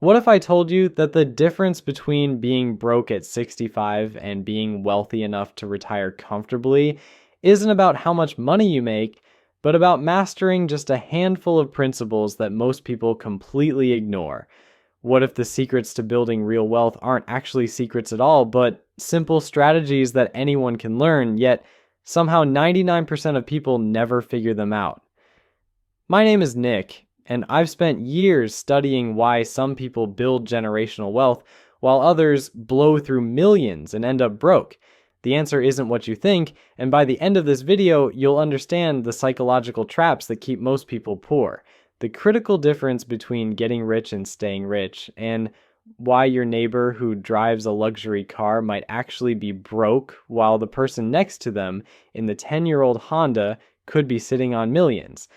What if I told you that the difference between being broke at 65 and being wealthy enough to retire comfortably isn't about how much money you make, but about mastering just a handful of principles that most people completely ignore? What if the secrets to building real wealth aren't actually secrets at all, but simple strategies that anyone can learn, yet somehow 99% of people never figure them out? My name is Nick, and I've spent years studying why some people build generational wealth while others blow through millions and end up broke. The answer isn't what you think, and by the end of this video, you'll understand the psychological traps that keep most people poor, the critical difference between getting rich and staying rich, and why your neighbor who drives a luxury car might actually be broke while the person next to them in the 10-year-old Honda could be sitting on millions.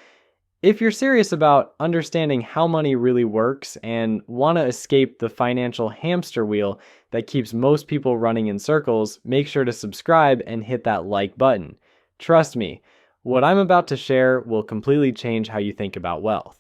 If you're serious about understanding how money really works and want to escape the financial hamster wheel that keeps most people running in circles, make sure to subscribe and hit that like button. Trust me, what I'm about to share will completely change how you think about wealth.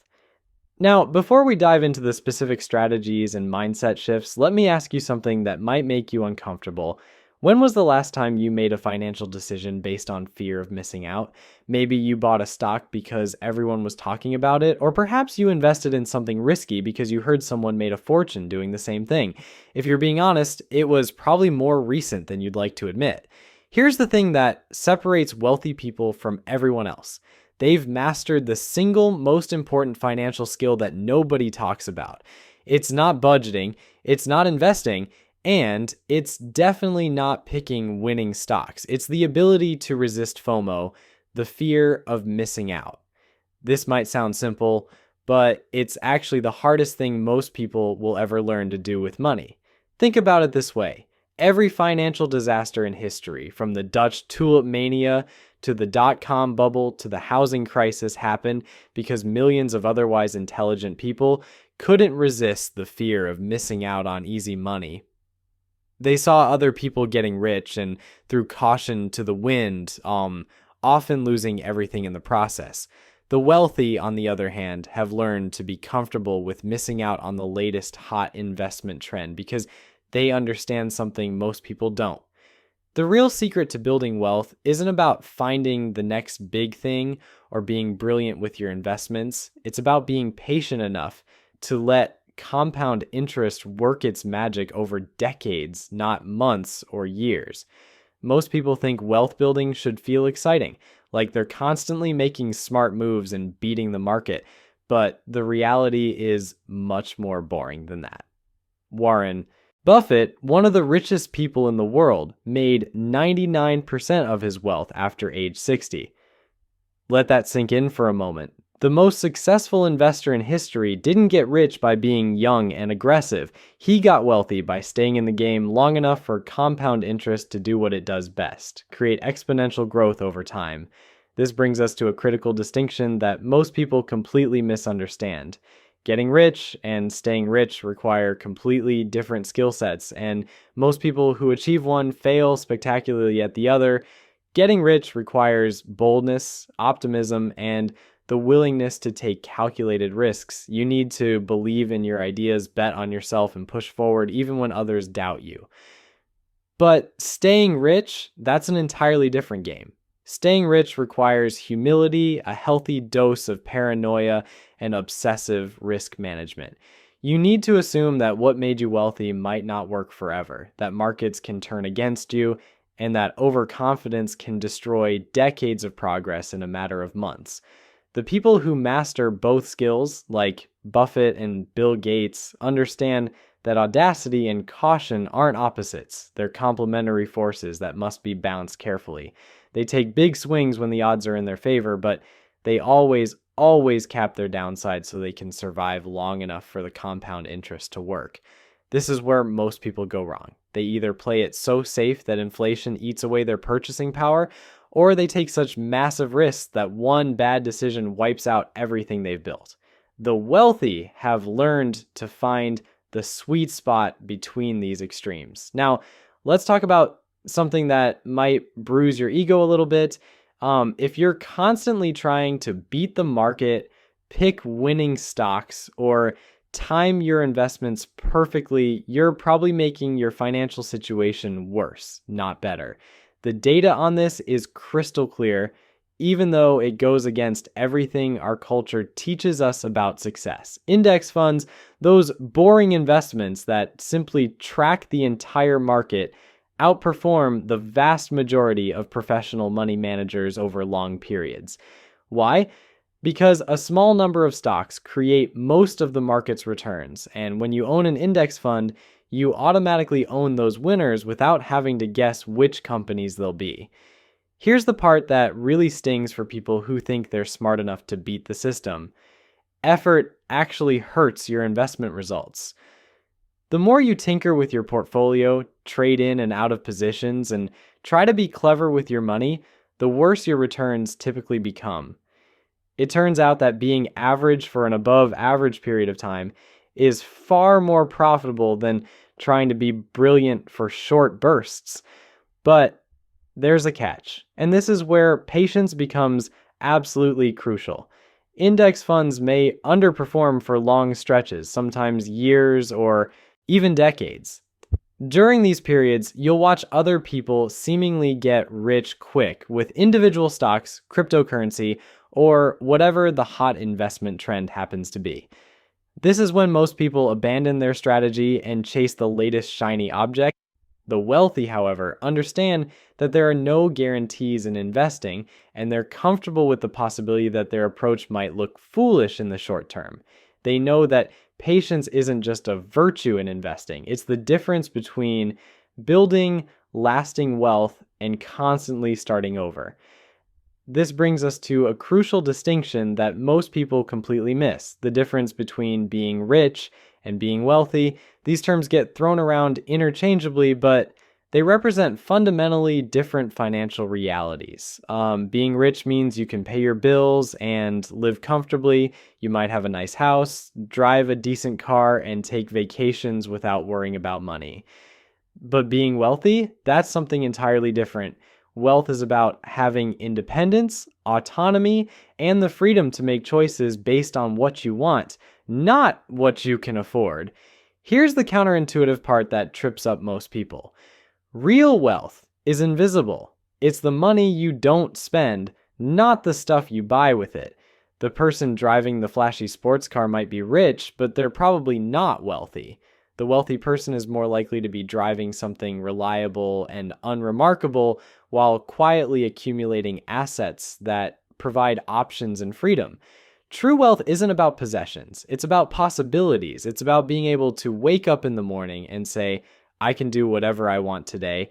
Now, before we dive into the specific strategies and mindset shifts, let me ask you something that might make you uncomfortable. When was the last time you made a financial decision based on fear of missing out? Maybe you bought a stock because everyone was talking about it, or perhaps you invested in something risky because you heard someone made a fortune doing the same thing. If you're being honest, it was probably more recent than you'd like to admit. Here's the thing that separates wealthy people from everyone else. They've mastered the single most important financial skill that nobody talks about. It's not budgeting, it's not investing, and it's definitely not picking winning stocks. It's the ability to resist FOMO, the fear of missing out. This might sound simple, but it's actually the hardest thing most people will ever learn to do with money. Think about it this way. Every financial disaster in history, from the Dutch tulip mania to the dot-com bubble to the housing crisis, happened because millions of otherwise intelligent people couldn't resist the fear of missing out on easy money. They saw other people getting rich and threw caution to the wind, often losing everything in the process. The wealthy, on the other hand, have learned to be comfortable with missing out on the latest hot investment trend because they understand something most people don't. The real secret to building wealth isn't about finding the next big thing or being brilliant with your investments. It's about being patient enough to let compound interest work its magic over decades, not months or years. Most people think wealth building should feel exciting, like they're constantly making smart moves and beating the market, but the reality is much more boring than that. Warren Buffett, one of the richest people in the world, made 99% of his wealth after age 60. Let that sink in for a moment. The most successful investor in history didn't get rich by being young and aggressive. He got wealthy by staying in the game long enough for compound interest to do what it does best, create exponential growth over time. This brings us to a critical distinction that most people completely misunderstand. Getting rich and staying rich require completely different skill sets, and most people who achieve one fail spectacularly at the other. Getting rich requires boldness, optimism, and the willingness to take calculated risks. You need to believe in your ideas, bet on yourself, and push forward even when others doubt you. But staying rich, that's an entirely different game. Staying rich requires humility, a healthy dose of paranoia, and obsessive risk management. You need to assume that what made you wealthy might not work forever, that markets can turn against you, and that overconfidence can destroy decades of progress in a matter of months. The people who master both skills, like Buffett and Bill Gates, understand that audacity and caution aren't opposites. They're complementary forces that must be balanced carefully. They take big swings when the odds are in their favor, but they always cap their downside so they can survive long enough for the compound interest to work. This is where most people go wrong. They either play it so safe that inflation eats away their purchasing power, or they take such massive risks that one bad decision wipes out everything they've built. The wealthy have learned to find the sweet spot between these extremes. Now, let's talk about something that might bruise your ego a little bit. If you're constantly trying to beat the market, pick winning stocks, or time your investments perfectly, you're probably making your financial situation worse, not better. The data on this is crystal clear, even though it goes against everything our culture teaches us about success. Index funds, those boring investments that simply track the entire market, outperform the vast majority of professional money managers over long periods. Why? Because a small number of stocks create most of the market's returns, and when you own an index fund, you automatically own those winners without having to guess which companies they'll be. Here's the part that really stings for people who think they're smart enough to beat the system. Effort actually hurts your investment results. The more you tinker with your portfolio, trade in and out of positions, and try to be clever with your money, the worse your returns typically become. It turns out that being average for an above average period of time is far more profitable than trying to be brilliant for short bursts. But there's a catch, and this is where patience becomes absolutely crucial. Index funds may underperform for long stretches, sometimes years or even decades. During these periods, you'll watch other people seemingly get rich quick with individual stocks, cryptocurrency, or whatever the hot investment trend happens to be. This is when most people abandon their strategy and chase the latest shiny object. The wealthy, however, understand that there are no guarantees in investing, and they're comfortable with the possibility that their approach might look foolish in the short term. They know that patience isn't just a virtue in investing, it's the difference between building lasting wealth and constantly starting over. This brings us to a crucial distinction that most people completely miss: the difference between being rich and being wealthy. These terms get thrown around interchangeably, but they represent fundamentally different financial realities. Being rich means you can pay your bills and live comfortably. You might have a nice house, drive a decent car, and take vacations without worrying about money. But being wealthy, that's something entirely different. Wealth is about having independence, autonomy, and the freedom to make choices based on what you want, not what you can afford. Here's the counterintuitive part that trips up most people. Real wealth is invisible. It's the money you don't spend, not the stuff you buy with it. The person driving the flashy sports car might be rich, but they're probably not wealthy. The wealthy person is more likely to be driving something reliable and unremarkable while quietly accumulating assets that provide options and freedom. True wealth isn't about possessions. It's about possibilities. It's about being able to wake up in the morning and say, I can do whatever I want today,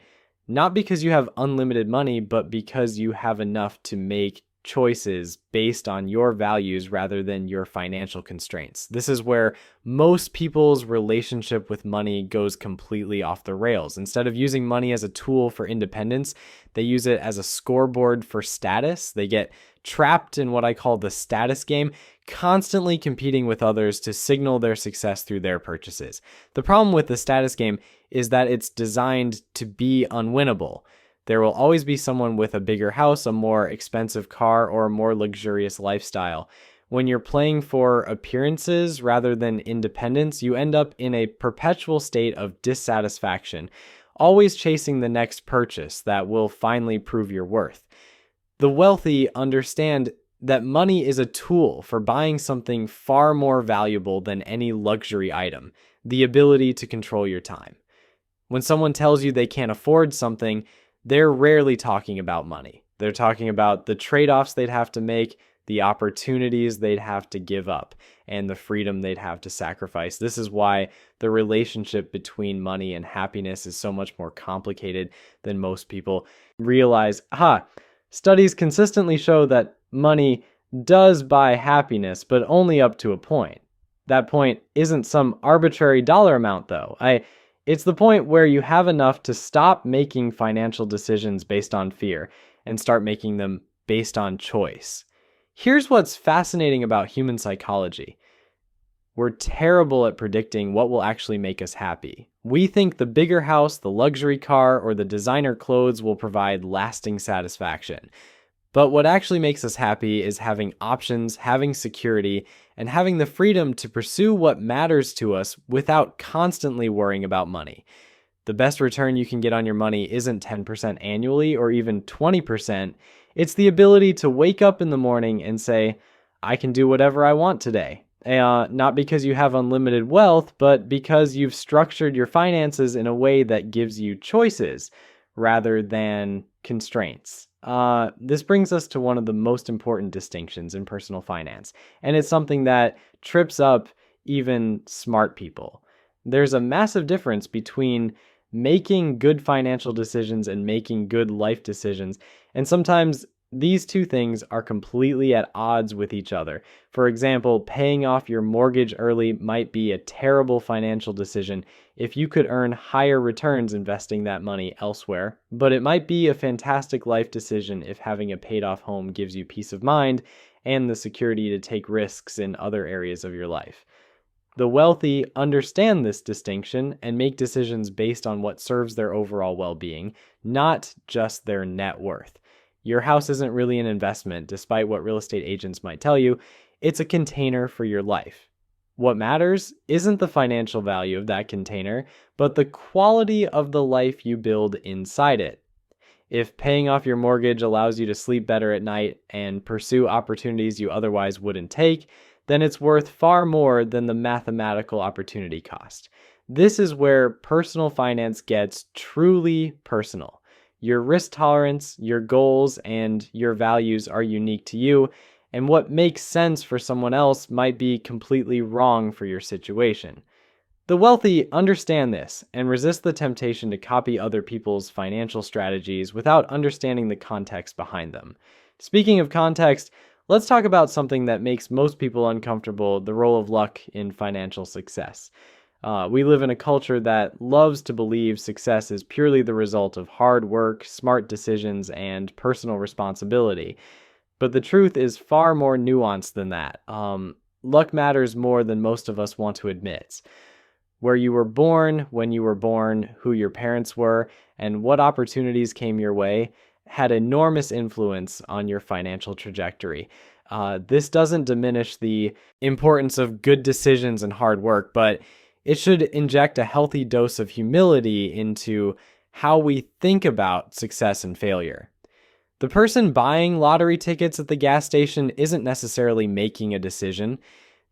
not because you have unlimited money, but because you have enough to make choices based on your values rather than your financial constraints. This is where most people's relationship with money goes completely off the rails. Instead of using money as a tool for independence, they use it as a scoreboard for status. They get trapped in what I call the status game, constantly competing with others to signal their success through their purchases. The problem with the status game is that it's designed to be unwinnable. There will always be someone with a bigger house, a more expensive car, or a more luxurious lifestyle. When you're playing for appearances rather than independence, you end up in a perpetual state of dissatisfaction, always chasing the next purchase that will finally prove your worth. The wealthy understand that money is a tool for buying something far more valuable than any luxury item: the ability to control your time. When someone tells you they can't afford something, they're rarely talking about money. They're talking about the trade-offs they'd have to make, the opportunities they'd have to give up, and the freedom they'd have to sacrifice. This is why the relationship between money and happiness is so much more complicated than most people realize. Studies consistently show that money does buy happiness, but only up to a point. That point isn't some arbitrary dollar amount, though. It's the point where you have enough to stop making financial decisions based on fear and start making them based on choice. Here's what's fascinating about human psychology. We're terrible at predicting what will actually make us happy. We think the bigger house, the luxury car, or the designer clothes will provide lasting satisfaction. But what actually makes us happy is having options, having security, and having the freedom to pursue what matters to us without constantly worrying about money. The best return you can get on your money isn't 10% annually or even 20%. It's the ability to wake up in the morning and say, I can do whatever I want today. Not because you have unlimited wealth, but because you've structured your finances in a way that gives you choices rather than constraints. This brings us to one of the most important distinctions in personal finance, and it's something that trips up even smart people. There's a massive difference between making good financial decisions and making good life decisions, and sometimes these two things are completely at odds with each other. For example, paying off your mortgage early might be a terrible financial decision if you could earn higher returns investing that money elsewhere, but it might be a fantastic life decision if having a paid off home gives you peace of mind and the security to take risks in other areas of your life. The wealthy understand this distinction and make decisions based on what serves their overall well-being, not just their net worth. Your house isn't really an investment, despite what real estate agents might tell you. It's a container for your life. What matters isn't the financial value of that container, but the quality of the life you build inside it. If paying off your mortgage allows you to sleep better at night and pursue opportunities you otherwise wouldn't take, then it's worth far more than the mathematical opportunity cost. This is where personal finance gets truly personal. Your risk tolerance, your goals, and your values are unique to you, and what makes sense for someone else might be completely wrong for your situation. The wealthy understand this and resist the temptation to copy other people's financial strategies without understanding the context behind them. Speaking of context, let's talk about something that makes most people uncomfortable: the role of luck in financial success. We live in a culture that loves to believe success is purely the result of hard work, smart decisions, and personal responsibility. But the truth is far more nuanced than that. Luck matters more than most of us want to admit. Where you were born, when you were born, who your parents were, and what opportunities came your way had enormous influence on your financial trajectory. This doesn't diminish the importance of good decisions and hard work, but it should inject a healthy dose of humility into how we think about success and failure. The person buying lottery tickets at the gas station isn't necessarily making a decision.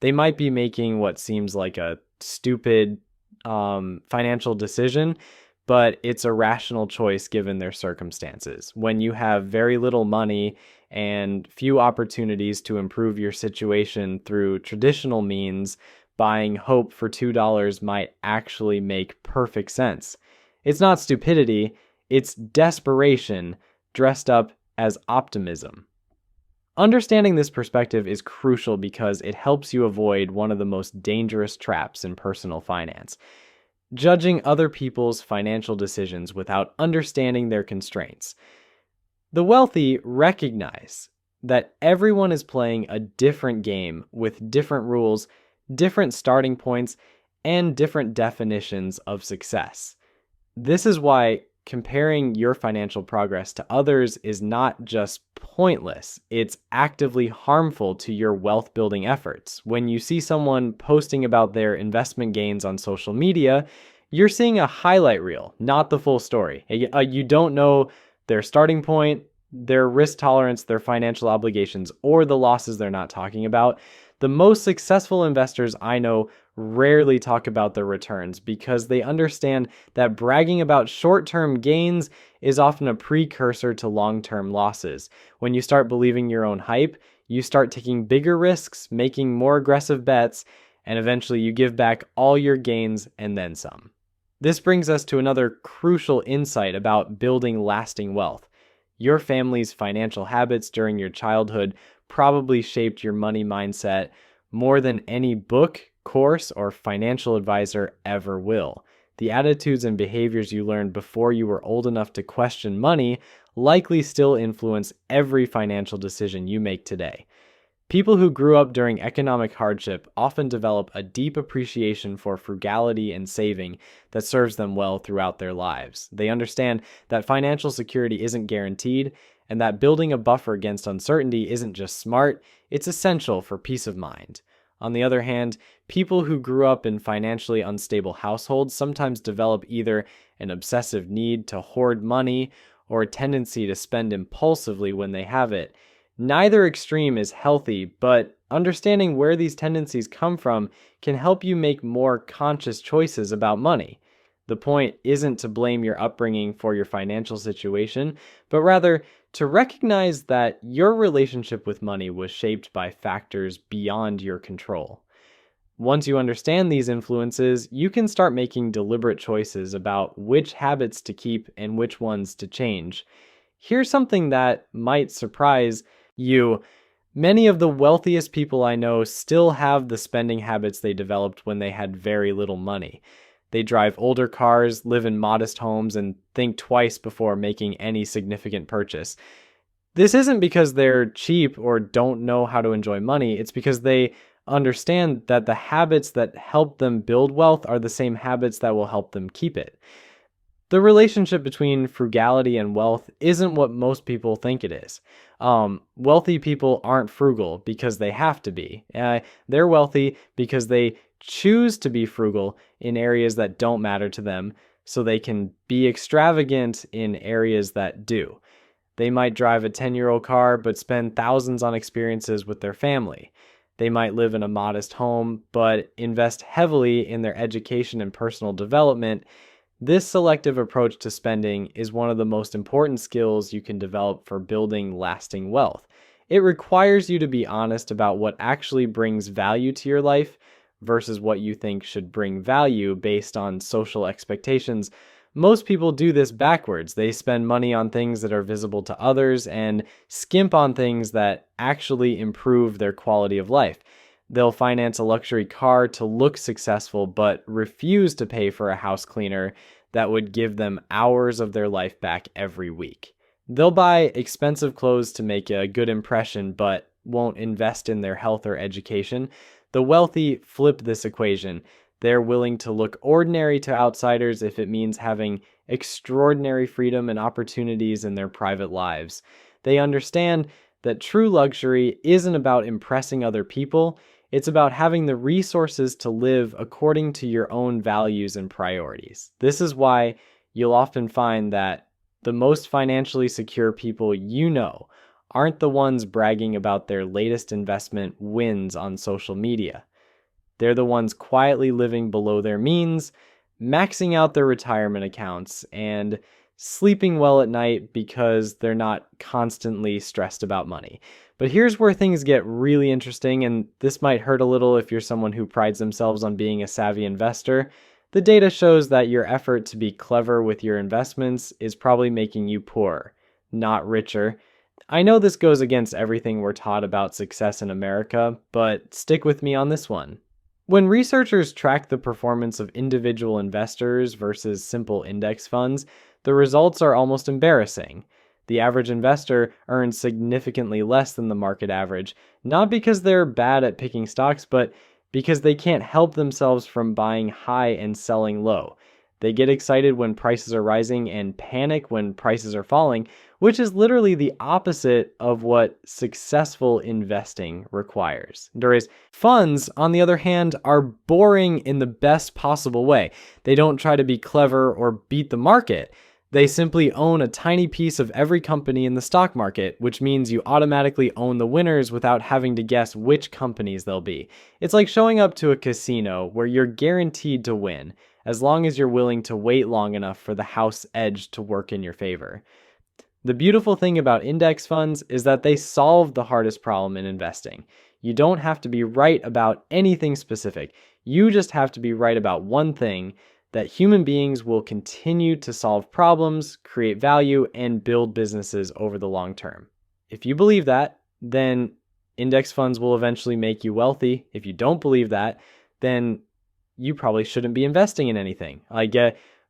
They might be making what seems like a stupid financial decision, but it's a rational choice given their circumstances. When you have very little money and few opportunities to improve your situation through traditional means, buying hope for $2 might actually make perfect sense. It's not stupidity, it's desperation dressed up as optimism. Understanding this perspective is crucial because it helps you avoid one of the most dangerous traps in personal finance: judging other people's financial decisions without understanding their constraints. The wealthy recognize that everyone is playing a different game with different rules, different starting points, and different definitions of success. This is why comparing your financial progress to others is not just pointless, it's actively harmful to your wealth building efforts. When you see someone posting about their investment gains on social media, you're seeing a highlight reel, not the full story. You don't know their starting point, their risk tolerance, their financial obligations, or the losses they're not talking about. The most successful investors I know rarely talk about their returns because they understand that bragging about short-term gains is often a precursor to long-term losses. When you start believing your own hype, you start taking bigger risks, making more aggressive bets, and eventually you give back all your gains and then some. This brings us to another crucial insight about building lasting wealth. Your family's financial habits during your childhood probably shaped your money mindset more than any book, course, or financial advisor ever will. The attitudes and behaviors you learned before you were old enough to question money likely still influence every financial decision you make today. People who grew up during economic hardship often develop a deep appreciation for frugality and saving that serves them well throughout their lives. They understand that financial security isn't guaranteed, and that building a buffer against uncertainty isn't just smart, it's essential for peace of mind. On the other hand, people who grew up in financially unstable households sometimes develop either an obsessive need to hoard money or a tendency to spend impulsively when they have it. Neither extreme is healthy, but understanding where these tendencies come from can help you make more conscious choices about money. The point isn't to blame your upbringing for your financial situation, but rather to recognize that your relationship with money was shaped by factors beyond your control. Once you understand these influences, you can start making deliberate choices about which habits to keep and which ones to change. Here's something that might surprise you. Many of the wealthiest people I know still have the spending habits they developed when they had very little money. They drive older cars, live in modest homes, and think twice before making any significant purchase. This isn't because they're cheap or don't know how to enjoy money. It's because they understand that the habits that help them build wealth are the same habits that will help them keep it. The relationship between frugality and wealth isn't what most people think it is. Wealthy people aren't frugal because they have to be. They're wealthy because they choose to be frugal in areas that don't matter to them, so they can be extravagant in areas that do. They might drive a 10-year-old car but spend thousands on experiences with their family. They might live in a modest home but invest heavily in their education and personal development. This selective approach to spending is one of the most important skills you can develop for building lasting wealth. It requires you to be honest about what actually brings value to your life versus what you think should bring value based on social expectations. Most people do this backwards. They spend money on things that are visible to others and skimp on things that actually improve their quality of life. They'll finance a luxury car to look successful, but refuse to pay for a house cleaner that would give them hours of their life back every week. They'll buy expensive clothes to make a good impression, but won't invest in their health or education. The wealthy flip this equation. They're willing to look ordinary to outsiders if it means having extraordinary freedom and opportunities in their private lives. They understand that true luxury isn't about impressing other people. It's about having the resources to live according to your own values and priorities. This is why you'll often find that the most financially secure people you know aren't the ones bragging about their latest investment wins on social media. They're the ones quietly living below their means, maxing out their retirement accounts, and sleeping well at night because they're not constantly stressed about money. But here's where things get really interesting, and this might hurt a little if you're someone who prides themselves on being a savvy investor. The data shows that your effort to be clever with your investments is probably making you poorer, not richer. I know this goes against everything we're taught about success in America, but stick with me on this one. When researchers track the performance of individual investors versus simple index funds, the results are almost embarrassing. The average investor earns significantly less than the market average, not because they're bad at picking stocks, but because they can't help themselves from buying high and selling low. They get excited when prices are rising and panic when prices are falling, which is literally the opposite of what successful investing requires. Whereas funds, on the other hand, are boring in the best possible way. They don't try to be clever or beat the market. They simply own a tiny piece of every company in the stock market, which means you automatically own the winners without having to guess which companies they'll be. It's like showing up to a casino where you're guaranteed to win, as long as you're willing to wait long enough for the house edge to work in your favor. The beautiful thing about index funds is that they solve the hardest problem in investing. You don't have to be right about anything specific. You just have to be right about one thing: that human beings will continue to solve problems, create value, and build businesses over the long term. If you believe that, then index funds will eventually make you wealthy. If you don't believe that, then you probably shouldn't be investing in anything.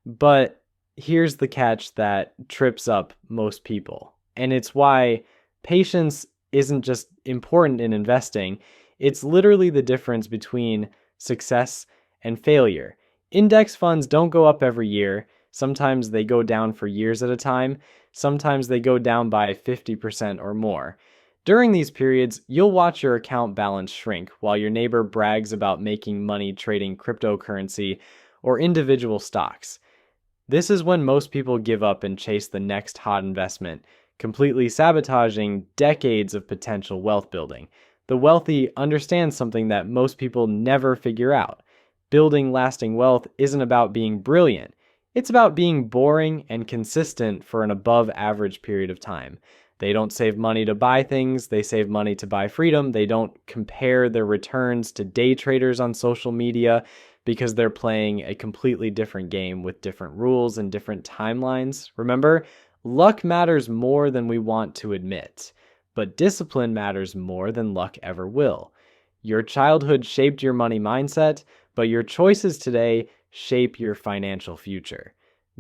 But here's the catch that trips up most people. And it's why patience isn't just important in investing. It's literally the difference between success and failure. Index funds don't go up every year. Sometimes they go down for years at a time. Sometimes they go down by 50% or more. During these periods, you'll watch your account balance shrink while your neighbor brags about making money trading cryptocurrency or individual stocks. This is when most people give up and chase the next hot investment, completely sabotaging decades of potential wealth building. The wealthy understand something that most people never figure out. Building lasting wealth isn't about being brilliant. It's about being boring and consistent for an above average period of time. They don't save money to buy things, they save money to buy freedom. They don't compare their returns to day traders on social media because they're playing a completely different game with different rules and different timelines. Remember, luck matters more than we want to admit, but discipline matters more than luck ever will. Your childhood shaped your money mindset, but your choices today shape your financial future.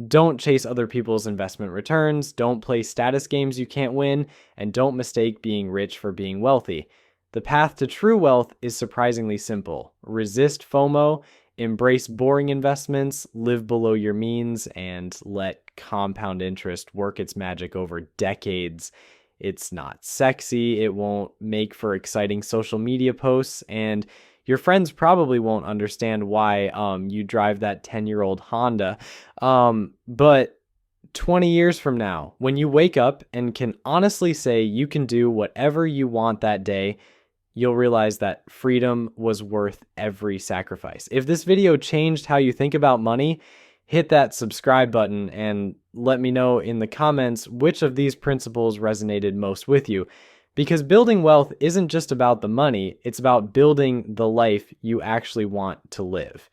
Don't chase other people's investment returns, don't play status games you can't win, and don't mistake being rich for being wealthy. The path to true wealth is surprisingly simple. Resist FOMO, embrace boring investments, live below your means, and let compound interest work its magic over decades. It's not sexy, it won't make for exciting social media posts, and your friends probably won't understand why you drive that 10-year-old Honda. But 20 years from now, when you wake up and can honestly say you can do whatever you want that day, you'll realize that freedom was worth every sacrifice. If this video changed how you think about money, hit that subscribe button and let me know in the comments which of these principles resonated most with you. Because building wealth isn't just about the money, it's about building the life you actually want to live.